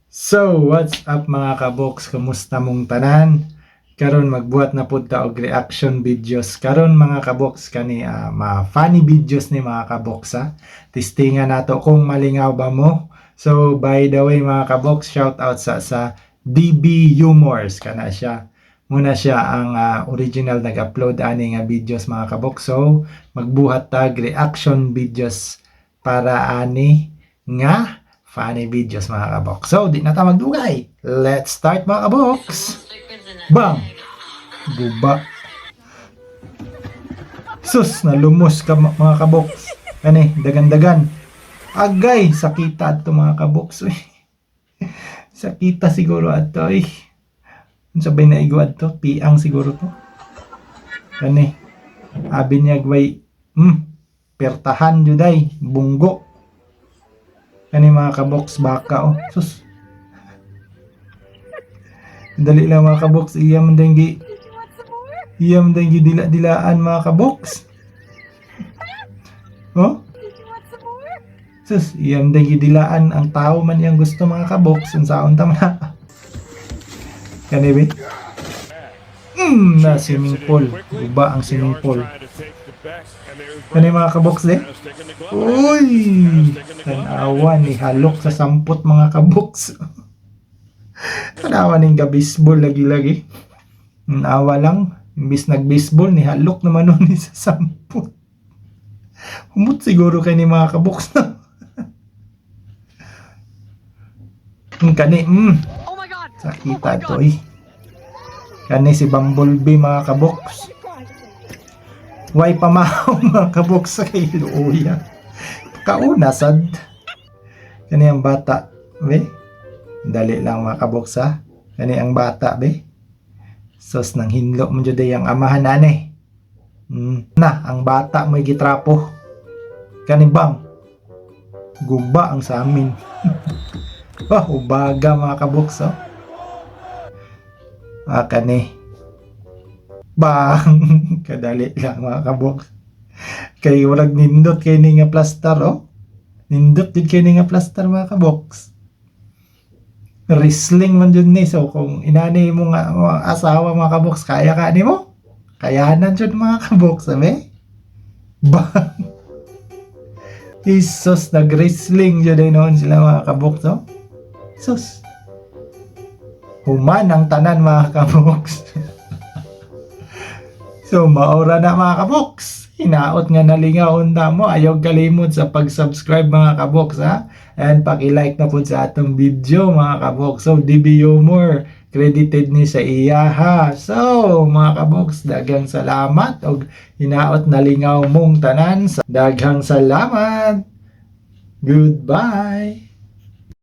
So, what's up mga kaboks? Kumusta mong tanan? Karon magbuhat na pud ta og reaction videos. Karon mga kaboks kani funny videos ni mga kaboks ha. Testingan nato kung malingaw ba mo. So, by the way mga kaboks, shout out sa DB Humors kana siya. Muna siya ang original nag-upload ani nga videos mga kaboks. So, magbuhat tag reaction videos para ani nga funny videos mga kaboks. So, di na ta magdugay. Let's start mga kaboks. Bang! Buba. Sus, nalumos ka mga kaboks. Kani, dagan-dagan. Agay, sakita ato mga kaboks. Sakita siguro ato. Sabay na igwad to. Piang siguro to. Kani, abi niya gway. Pertahan juday. Bunggo. Kani mga kaboks baka sus. Dali lang mga kaboks, iyam denggi dila-dilaan mga kaboks. Sus, iyam denggi dilaan ang tao man yang gusto mga kaboks, unsaon ta man. Kani be? Na swimming pool. Uba ang swimming pool. Kani mga kaboks de? Uy! Tanawa ni halok sa sampot mga kaboks. Tanawa ning ga-baseball lagi-lagi. Nawa lang, imbis nag-baseball ni halok naman nun sa sampot. Humot siguro kay ni mga kaboks na. Kani, sakita to Kani si Bumblebee mga kaboks. Way pamahaw mga kaboks sa kay Luya. Kauna sad. Kani ang bata, be? Dali lang mga kaboks ha. Kani ang bata, be? Sos nang hinlo mo jud ang amahan ani. Na, ang bata may gitrapo. Kani bang? Guba ang sa amin. Ubaga mga kaboks kani. Bang! Kadali lang mga kaboks. Kay walang nindot kay ni nga plaster Nindot din kay ni nga plaster mga kaboks. Wrestling man dyan ni. So kung inani mo nga asawa mga kaboks, kaya ka ni mo? Kayanan dyan mga kaboks, sabi? Bang! Isos, nag-wrestling dyan ay noon sila mga kaboks, Sus! Human ang tanan mga kaboks. So, maura na mga kaboks. Hinaot nga nalingaon na mo. Ayaw kalimot sa pag-subscribe mga kaboks ha. And paki-like na po sa atong video mga kaboks. So, DB Humor, credited ni sa iya ha. So, mga kaboks, daghang salamat. O hinaot nalingaw mong tanan. Daghang salamat. Goodbye.